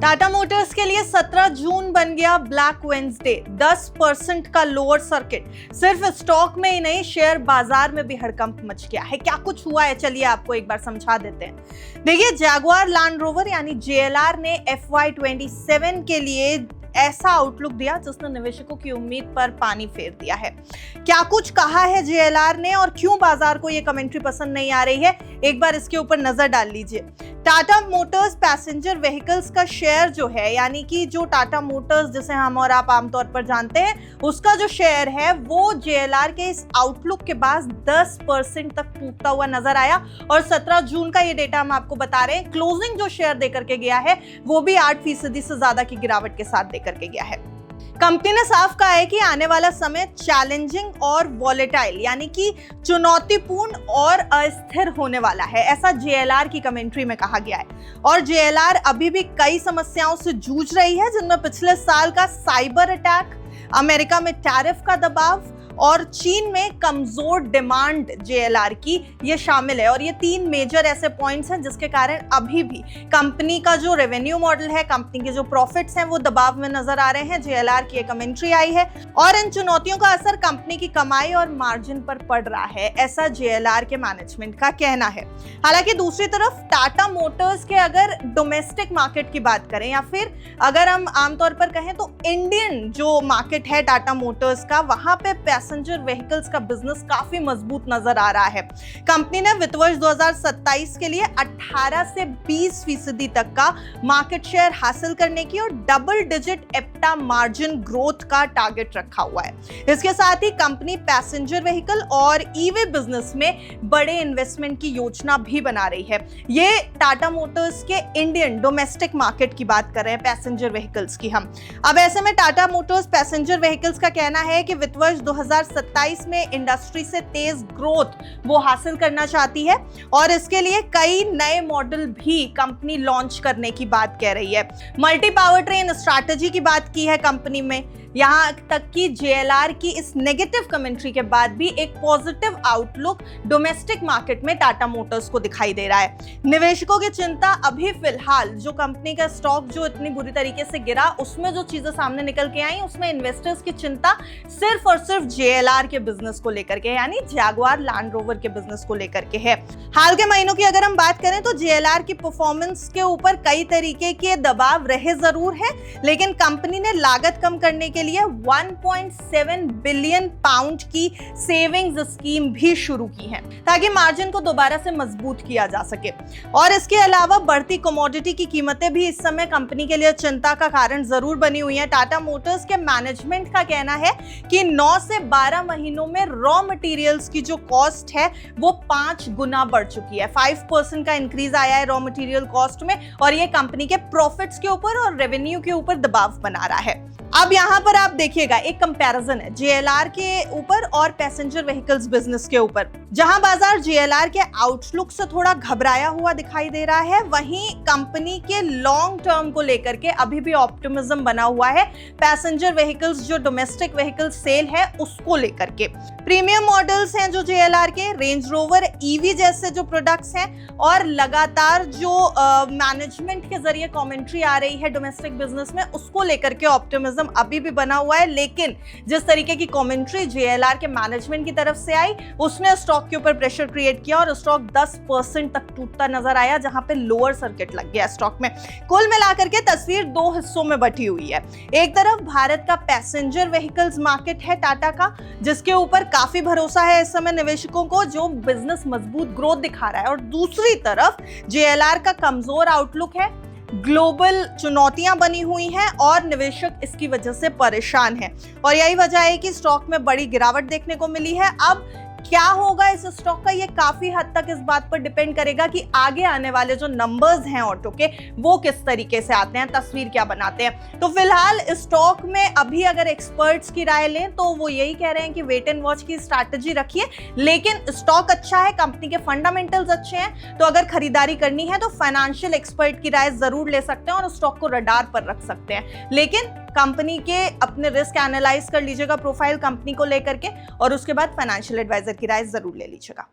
Tata Motors के लिए 17 जून बन गया ब्लैक वेडनेसडे। 10% का लोअर सर्किट। सिर्फ स्टॉक में ही नहीं, शेयर बाजार में भी हड़कंप मच गया है। क्या कुछ हुआ है, चलिए आपको एक बार समझा देते हैं। देखिए, जैगुआर लैंड रोवर यानी JLR ने FY27 के लिए ऐसा आउटलुक दिया जिसने निवेशकों की उम्मीद पर पानी फेर दिया है। क्या कुछ कहा है JLR ने और क्यों बाजार को ये कमेंट्री पसंद नहीं आ रही है, एक बार इसके ऊपर नजर डाल लीजिए। टाटा मोटर्स पैसेंजर व्हीकल्स का शेयर जो है, यानी कि जो टाटा मोटर्स जिसे हम और आप आमतौर पर जानते हैं, उसका जो शेयर है वो JLR के इस आउटलुक के बाद 10% तक टूटता हुआ नजर आया। और 17 जून का ये डेटा हम आपको बता रहे हैं। क्लोजिंग जो शेयर देकर के गया है वो भी 8% से ज्यादा की गिरावट के साथ करके गया है। कंपनी ने साफ कहा है कि आने वाला समय चैलेंजिंग और वॉलेटाइल यानी कि चुनौतीपूर्ण और अस्थिर होने वाला है, ऐसा JLR की कमेंट्री में कहा गया है। और JLR अभी भी कई समस्याओं से जूझ रही है, जिनमें पिछले साल का साइबर अटैक, अमेरिका में टैरिफ का दबाव और चीन में कमजोर डिमांड JLR की, ये शामिल है। और ये 3 मेजर ऐसे पॉइंट्स हैं जिसके कारण अभी भी कंपनी का जो रेवेन्यू मॉडल है, कंपनी के जो प्रॉफिट्स हैं, वो दबाव में नजर आ रहे हैं। JLR की एक कमेंट्री आई है और इन चुनौतियों का असर कंपनी की कमाई और मार्जिन पर पड़ रहा है, ऐसा JLR के मैनेजमेंट का कहना है। हालांकि दूसरी तरफ टाटा मोटर्स के अगर डोमेस्टिक मार्केट की बात करें या फिर अगर हम आमतौर पर कहें तो इंडियन जो मार्केट है टाटा मोटर्स का, वहां पे पैसेंजर व्हीकल्स का बिजनेस काफी मजबूत नजर आ रहा है। कंपनी ने वित्त वर्ष 2027 के लिए 18 से 20% तक का मार्केट शेयर हासिल करने की और डबल डिजिट एप्टा मार्जिन ग्रोथ का टारगेट रखा हुआ है। इसके साथ ही कंपनी पैसेंजर व्हीकल और EV बिजनेस में बड़े इन्वेस्टमेंट की योजना भी बना रही है। ये टाटा मोटर्स के इंडियन डोमेस्टिक मार्केट की बात कर रहे हैं, पैसेंजर व्हीकल्स की हम। अब ऐसे में टाटा मोटर्स पैसेंजर व्हीकल्स का कहना है कि वित्त वर्ष 2027 में इंडस्ट्री से तेज ग्रोथ वो हासिल करना चाहती है और इसके लिए कई नए मॉडल भी कंपनी लॉन्च करने की बात कह रही है। मल्टी पावर ट्रेन स्ट्रैटेजी की बात की है कंपनी में। यहां तक कि JLR की इस नेगेटिव कमेंट्री के बाद भी एक पॉजिटिव आउटलुक डोमेस्टिक मार्केट में टाटा मोटर्स को दिखाई दे रहा है। निवेशकों की चिंता अभी फिलहाल जो कंपनी का स्टॉक जो इतनी बुरी तरीके से गिरा, उसमें जो चीजें सामने निकल के आई, उसमें इन्वेस्टर्स की चिंता सिर्फ और सिर्फ JLR के बिजनेस को लेकर के, यानी जैगुआर लैंड रोवर के बिजनेस को लेकर के है। हाल के महीनों की अगर हम बात करें तो JLR की परफॉर्मेंस के ऊपर कई तरीके के दबाव रहे जरूर है, लेकिन कंपनी ने लागत कम करने के लिए 1.7 बिलियन पाउंड की सेविंग्स स्कीम भी शुरू की है ताकि मार्जिन को दोबारा से मजबूत किया जा सके। और इसके अलावा बढ़ती कमोडिटी की कीमतें भी इस समय कंपनी के लिए चिंता का कारण जरूर बनी हुई है। टाटा मोटर्स के मैनेजमेंट का कहना है कि 9 से 12 महीनों में रॉ मटेरियल्स की जो कॉस्ट है वो 5 गुना बढ़ चुकी है। 5% का इंक्रीज आया है रॉ मटेरियल कॉस्ट में और ये कंपनी के प्रॉफिट्स के ऊपर और रेवेन्यू के ऊपर दबाव बना रहा है। अब यहाँ पर आप देखिएगा एक कंपैरिजन है JLR के ऊपर और पैसेंजर व्हीकल्स बिजनेस के ऊपर। जहां बाजार JLR के आउटलुक से थोड़ा घबराया हुआ दिखाई दे रहा है, वहीं कंपनी के लॉन्ग टर्म को लेकर के अभी भी ऑप्टिमिज्म बना हुआ है। पैसेंजर व्हीकल्स जो डोमेस्टिक व्हीकल सेल है उसको लेकर के प्रीमियम मॉडल्स हैं जो JLR के, रेंज रोवर EV जैसे जो प्रोडक्ट्स हैं और लगातार जो मैनेजमेंट के जरिए कमेंट्री आ रही है डोमेस्टिक बिजनेस में, उसको लेकर के ऑप्टिमिज्म अभी भी बना हुआ है। लेकिन जिस तरीके की कमेंट्री JLR के मैनेजमेंट की तरफ से आई, उसने स्टॉक के ऊपर प्रेशर क्रिएट किया और स्टॉक 10% तक टूटता नजर आया, जहां पे लोअर सर्किट लग गया स्टॉक में। कुल मिलाकर के तस्वीर 2 हिस्सों में बटी हुई है। एक तरफ भारत का पैसेंजर व्हीकल्स मार्केट है टाटा का, जिसके ऊपर काफी भरोसा है इस समय निवेशकों को, जो बिजनेस मजबूत ग्रोथ दिखा रहा है। और दूसरी तरफ JLR का कमजोर आउटलुक है, ग्लोबल चुनौतियां बनी हुई हैं और निवेशक इसकी वजह से परेशान हैं। और यही वजह है कि स्टॉक में बड़ी गिरावट देखने को मिली है। अब क्या होगा इस स्टॉक का, ये काफी हद तक इस बात पर डिपेंड करेगा कि आगे आने वाले जो नंबर्स हैं ऑटो के, वो किस तरीके से आते हैं, तस्वीर क्या बनाते हैं। तो फिलहाल स्टॉक में अभी अगर एक्सपर्ट्स की राय लें तो वो यही कह रहे हैं कि वेट एंड वॉच की स्ट्रैटेजी रखिए, लेकिन स्टॉक अच्छा है, कंपनी के फंडामेंटल्स अच्छे हैं, तो अगर खरीदारी करनी है तो फाइनेंशियल एक्सपर्ट की राय जरूर ले सकते हैं और स्टॉक को रडार पर रख सकते हैं। लेकिन कंपनी के अपने रिस्क एनालाइज कर लीजिएगा प्रोफाइल कंपनी को लेकर के, और उसके बाद फाइनेंशियल एडवाइजर की राय जरूर ले लीजिएगा।